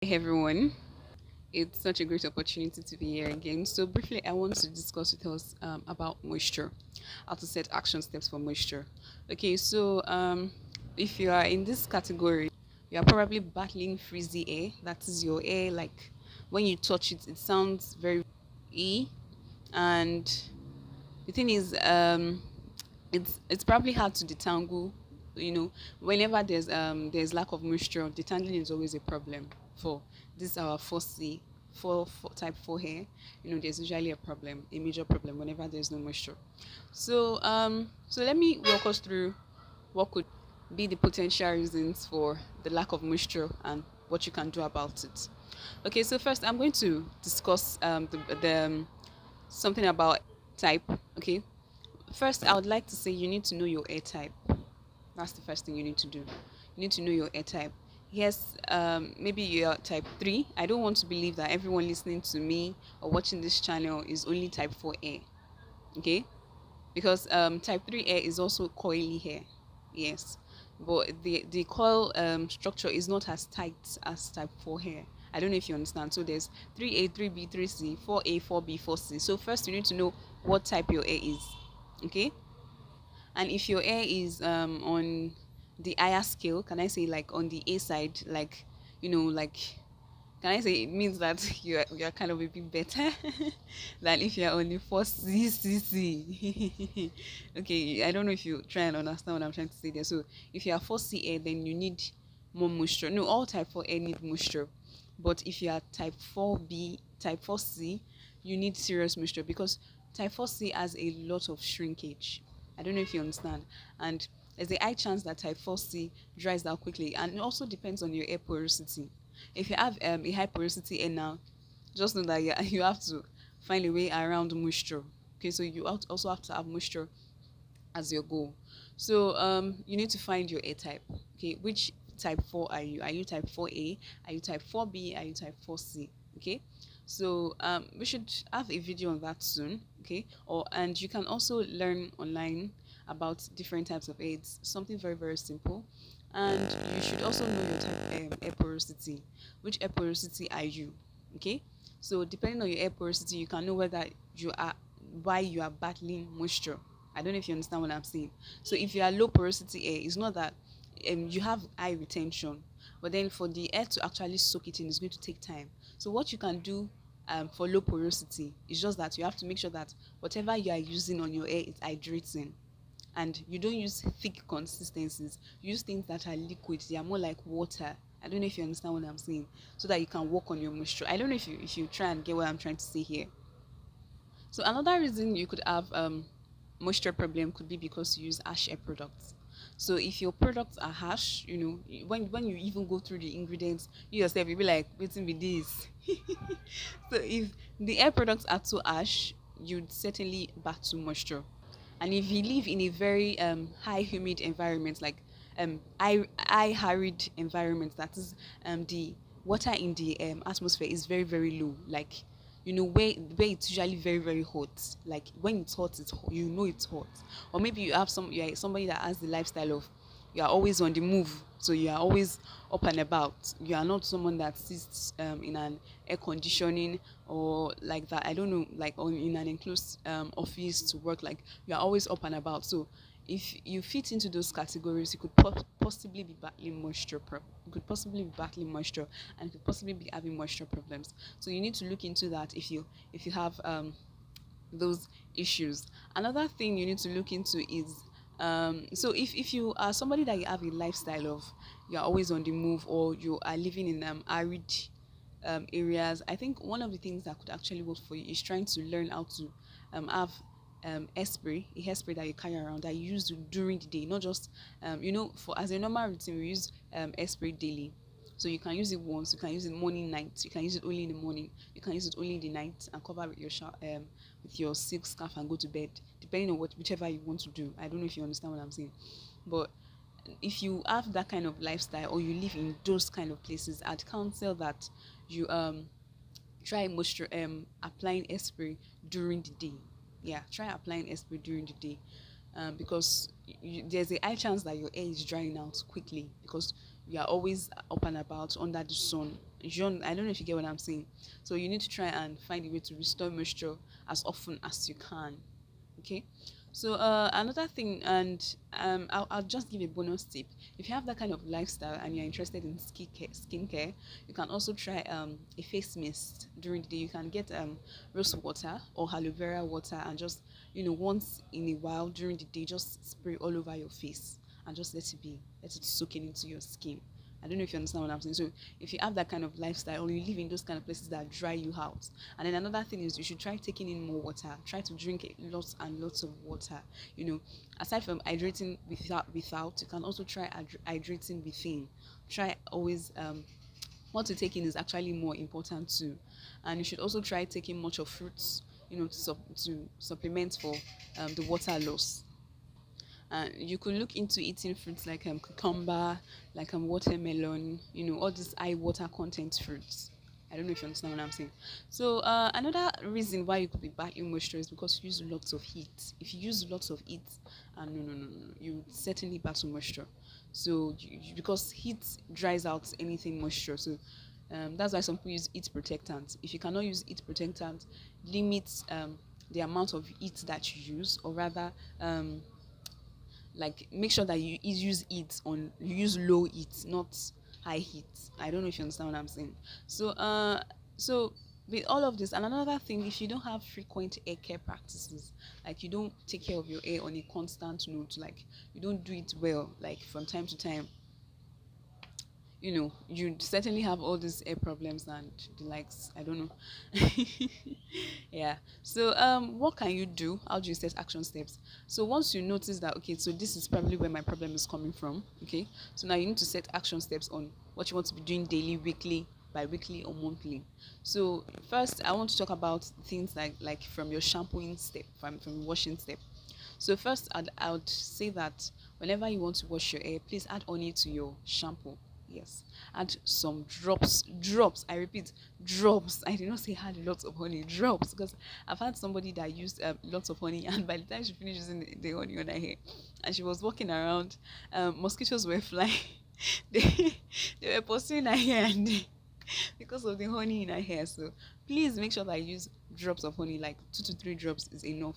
Hey everyone, it's such a great opportunity to be here again. So, briefly, I want to discuss with us about moisture, how to set action steps for moisture. Okay, so if you are in this category, you are probably battling frizzy hair. That is your hair, like when you touch it, it sounds very e. And the thing is, it's probably hard to detangle. You know, whenever there's lack of moisture, detangling is always a problem for this our 4C, type 4 hair. You know, there's usually a major problem whenever there's no moisture. So let me walk us through what could be the potential reasons for the lack of moisture and what you can do about it. Okay, so first I'm going to discuss something about type. Okay, first, I would like to say you need to know your air type. That's the first thing you need to do. You need to know your air type. Yes, maybe you're type 3. I don't want to believe that everyone listening to me or watching this channel is only type 4 air. Okay? Because type 3 air is also coily hair. Yes. But the coil structure is not as tight as type 4 hair. I don't know if you understand. So there's 3A, 3B, 3C, 4A, 4B, 4C. So first you need to know what type your hair is. Okay? And if your hair is on the higher scale, can I say like on the A side, like like can I say it means that you're kind of a bit better than if you're only 4 CCC. Okay, I don't know if you try and understand what I'm trying to say there. So if you are 4C hair, then you need more moisture. No, all type 4 hair need moisture. But if you are type 4B, type 4C, you need serious moisture because type 4C has a lot of shrinkage. I don't know if you understand. And there's a high chance that type 4C dries out quickly. And it also depends on your air porosity. If you have a high porosity air now, just know that you have to find a way around moisture. Okay, so you also have to have moisture as your goal. So you need to find your A type. Okay, which type 4 are you? Are you type 4A? Are you type 4B? Are you type 4C? Okay. So we should have a video on that soon. Okay. And you can also learn online about different types of AIDS. Something very very simple. And you should also know your type air porosity. Which air porosity are you? Okay. So depending on your air porosity, you can know whether you are why you are battling moisture. I don't know if you understand what I'm saying. So if you are low porosity air, it's not that you have high retention, but then for the air to actually soak it in, it's going to take time. So what you can do for low porosity is just that you have to make sure that whatever you are using on your air is hydrating. And you don't use thick consistencies. You use things that are liquid. They are more like water. I don't know if you understand what I'm saying. So that you can work on your moisture. I don't know if you try and get what I'm trying to say here. So another reason you could have moisture problem could be because you use harsh hair products. So if your products are harsh, when you even go through the ingredients, you yourself you'll be like, waiting with this. So if the hair products are too harsh, you'd certainly battle moisture. And if you live in a very high humid environment, like high arid environment, that is the water in the atmosphere is very very low, like where it's usually very very hot. Like when it's hot, it's hot, it's hot. Or maybe you're somebody that has the lifestyle of you are always on the move, so you are always up and about. You are not someone that sits in an air conditioning or like that, I don't know, like on in an enclosed office to work. Like you are always up and about. So if you fit into those categories, you could possibly be battling you could possibly be battling moisture and could possibly be having moisture problems. So you need to look into that if you have those issues. Another thing you need to look into is so if you are somebody that you have a lifestyle of you're always on the move, or you are living in arid areas, I think one of the things that could actually work for you is trying to learn how to have a hairspray that you carry around that you use during the day, not just for as a normal routine we use hairspray daily. So you can use it once, you can use it morning, night, you can use it only in the morning, you can use it only in the night and cover with with your silk scarf and go to bed, depending on whichever you want to do. I don't know if you understand what I'm saying. But if you have that kind of lifestyle or you live in those kind of places, I'd counsel that you try moisture applying spray during the day. Yeah, try applying spray during the day, because there's a high chance that your hair is drying out quickly because you are always up and about under the sun. I don't know if you get what I'm saying. So you need to try and find a way to restore moisture as often as you can. Okay. So another thing, and I'll just give a bonus tip. If you have that kind of lifestyle and you're interested in skincare, you can also try a face mist during the day. You can get rose water or aloe vera water, and just, once in a while during the day, just spray all over your face and just let it soak in into your skin. I don't know if you understand what I'm saying. So if you have that kind of lifestyle, or you live in those kind of places that dry you out, and then another thing is you should try taking in more water. Try to drink lots and lots of water. Aside from hydrating without, you can also try hydrating within. Try always what to take in is actually more important too, and you should also try taking much of fruits. To supplement for the water loss. You could look into eating fruits like cucumber, like watermelon, all these high water content fruits. I don't know if you understand what I'm saying. So another reason why you could be badly moisture is because you use lots of heat. If you use lots of heat, no, you would certainly battle moisture. So because heat dries out anything moisture. So that's why some people use heat protectant. If you cannot use heat protectant, limit the amount of heat that you use, or rather like make sure that you use low heat, not high heat. I don't know if you understand what I'm saying. So with all of this, and another thing, if you don't have frequent hair care practices, like you don't take care of your hair on a constant note, like you don't do it well, like from time to time, you certainly have all these hair problems and the likes. I don't know. Yeah. So what can you do? How do you set action steps? So once you notice that, okay, so this is probably where my problem is coming from. Okay, so now you need to set action steps on what you want to be doing daily, weekly, bi-weekly, or monthly. So first I want to talk about things like from your shampooing step, from your washing step. So first I would say that whenever you want to wash your hair, please add honey to your shampoo. Yes, add some drops. I repeat, drops. I did not say add lots of honey, drops, because I've had somebody that used lots of honey, and by the time she finished using the honey on her hair, and she was walking around, mosquitoes were flying. they, they were pursuing her hair, and because of the honey in her hair. So please make sure that you use drops of honey, like 2 to 3 drops is enough,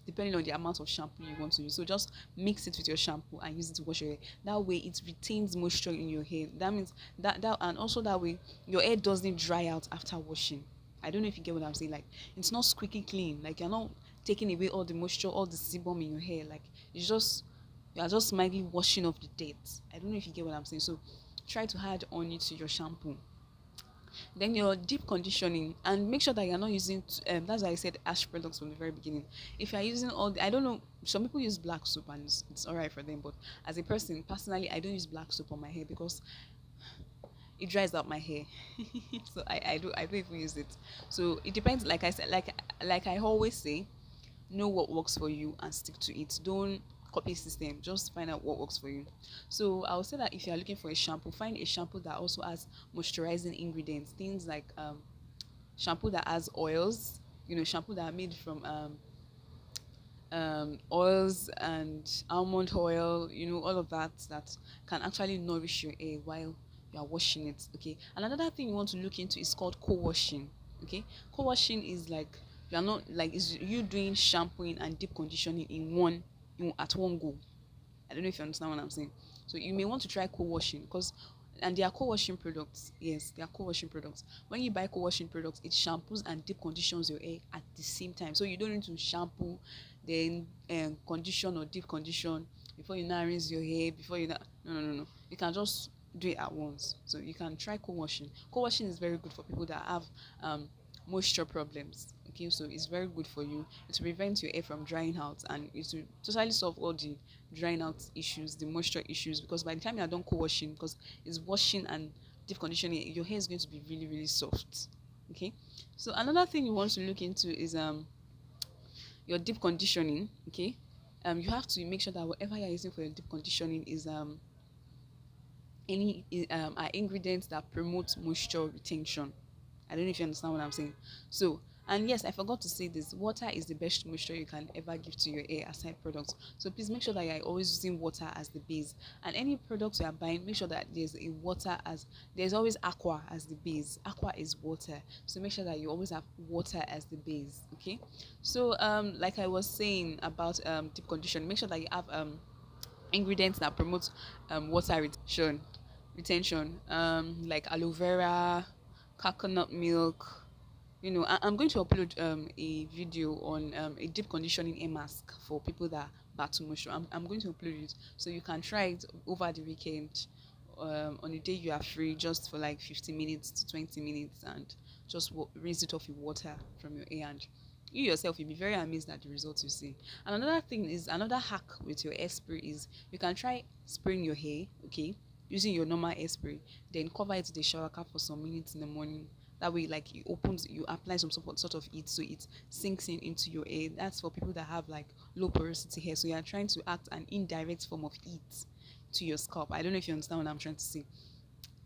depending on the amount of shampoo you want to use. So just mix it with your shampoo and use it to wash your hair. That way it retains moisture in your hair. That means that and also that way your hair doesn't dry out after washing. I don't know if you get what I'm saying. Like it's not squeaky clean. Like you're not taking away all the moisture, all the sebum in your hair. Like you are just mildly washing off the dirt. I don't know if you get what I'm saying. So try to add honey to your shampoo. Then your deep conditioning, and make sure that you're not using that's why I said ash products from the very beginning. If you're using I don't know, some people use black soap and it's all right for them, but as a person personally, I don't use black soap on my hair because it dries out my hair. So I don't even use it. So it depends, like I said, like I always say, know what works for you and stick to it. Don't copy system, just find out what works for you. So I would say that if you are looking for a shampoo, find a shampoo that also has moisturizing ingredients, things like shampoo that has oils, shampoo that are made from oils and almond oil, all of that can actually nourish your hair while you are washing it. Okay, and another thing you want to look into is called co-washing. Okay, co-washing is like you're not like is you doing shampooing and deep conditioning in one at one go. I don't know if you understand what I'm saying. So you may want to try co-washing, because and they are co-washing products. Yes, they are co-washing products. When you buy co-washing products, it shampoos and deep conditions your hair at the same time. So you don't need to shampoo, then condition or deep condition before you now rinse your hair. Before you now, no. You can just do it at once. So you can try co-washing. Co-washing is very good for people that have moisture problems. Okay, so it's very good for you. It will prevent your hair from drying out, and it will totally solve all the drying out issues, the moisture issues, because by the time you're done co-washing, because it's washing and deep conditioning, your hair is going to be really, really soft. Okay, so another thing you want to look into is your deep conditioning. Okay, you have to make sure that whatever you're using for your deep conditioning is any are ingredients that promote moisture retention. I don't know if you understand what I'm saying. So And yes, I forgot to say this. Water is the best moisture you can ever give to your hair aside products. So please make sure that you're always using water as the base. And any products you are buying, make sure that there's always aqua as the base. Aqua is water. So make sure that you always have water as the base. Okay. So like I was saying about deep condition, make sure that you have ingredients that promote water retention, like aloe vera, coconut milk. I'm going to upload a video on a deep conditioning hair mask for people that battle moisture. I'm going to upload it so you can try it over the weekend, on a day you are free, just for like 15 minutes to 20 minutes, and just rinse it off with water from your hair, and you yourself, you'll be very amazed at the results you see. And another hack with your hair spray is you can try spraying your hair, okay, using your normal hair spray, then cover it with a shower cap for some minutes in the morning. That way, like, you apply some sort of heat so it sinks in into your hair. That's for people that have like low porosity hair, so you are trying to act an indirect form of heat to your scalp. I don't know if you understand what I'm trying to say.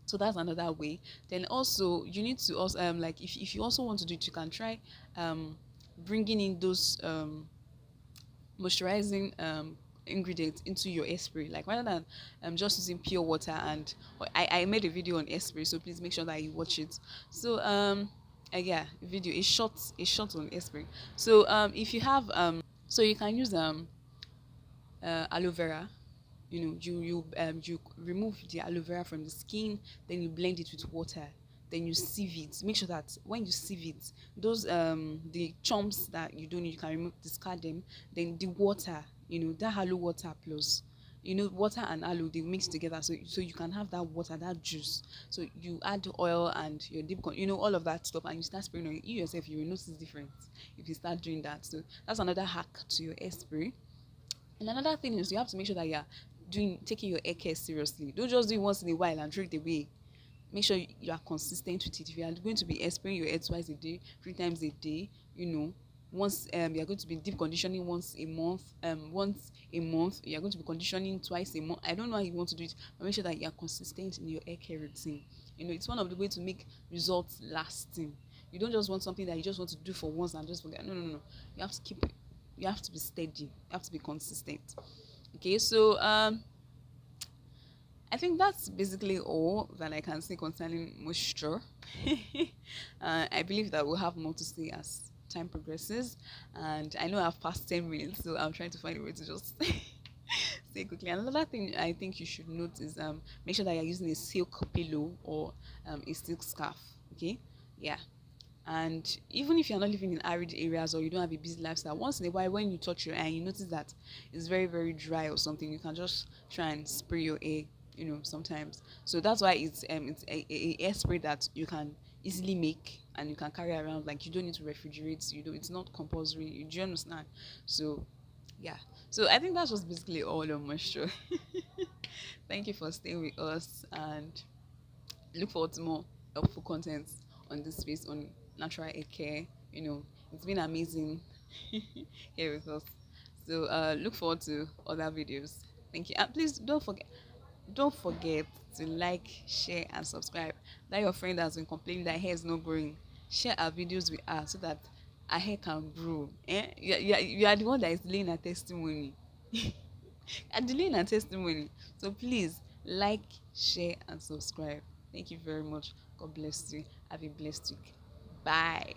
So that's another way. Then also you need to also like, if you also want to do it, you can try bringing in those moisturizing ingredients into your hairspray, like rather than just using pure water. And I made a video on hairspray, so please make sure that you watch it. So yeah, video a short on hairspray. So if you have so you can use aloe vera. You remove the aloe vera from the skin, then you blend it with water, then you sieve it. Make sure that when you sieve it, those the chunks that you don't need, you can discard them. Then the water, that aloe water plus, water and aloe, they mix together, so you can have that water, that juice. So you add oil and your all of that stuff, and you start spraying on it. You yourself, you will notice difference if you start doing that. So that's another hack to your hairspray. And another thing is, you have to make sure that you're taking your hair care seriously. Don't just do it once in a while and throw it away. Make sure you are consistent with it. If you are going to be spraying your hair twice a day, 3 times a day, once you're going to be deep conditioning once a month, you're going to be conditioning twice a month. I don't know how you want to do it, but make sure that you are consistent in your hair care routine. It's one of the ways to make results lasting. You don't just want something that you just want to do for once and just forget. No, no, no. You have to keep it. You have to be steady. You have to be consistent. Okay, so I think that's basically all that I can say concerning moisture. I believe that we'll have more to say as time progresses, and I know I've passed 10 minutes, so I'm trying to find a way to just say quickly. Another thing I think you should note is make sure that you're using a silk pillow or a silk scarf. Okay, yeah. And even if you're not living in arid areas or you don't have a busy lifestyle, once in a while when you touch your hair and you notice that it's very, very dry or something, you can just try and spray your hair, sometimes. So that's why it's a hair spray that you can easily make and you can carry around. Like, you don't need to refrigerate. It's not compulsory. Do you understand? So yeah. So I think that's just basically all on moisture. Thank you for staying with us, and look forward to more helpful content on this space on natural hair care. It's been amazing here with us. So look forward to other videos. Thank you. And please don't forget to like, share, and subscribe. That your friend has been complaining that hair is not growing. Share our videos with her so that her hair can grow. You are the one that is laying a testimony. And delaying a testimony. So please like, share, and subscribe. Thank you very much. God bless you. Have a blessed week. Bye.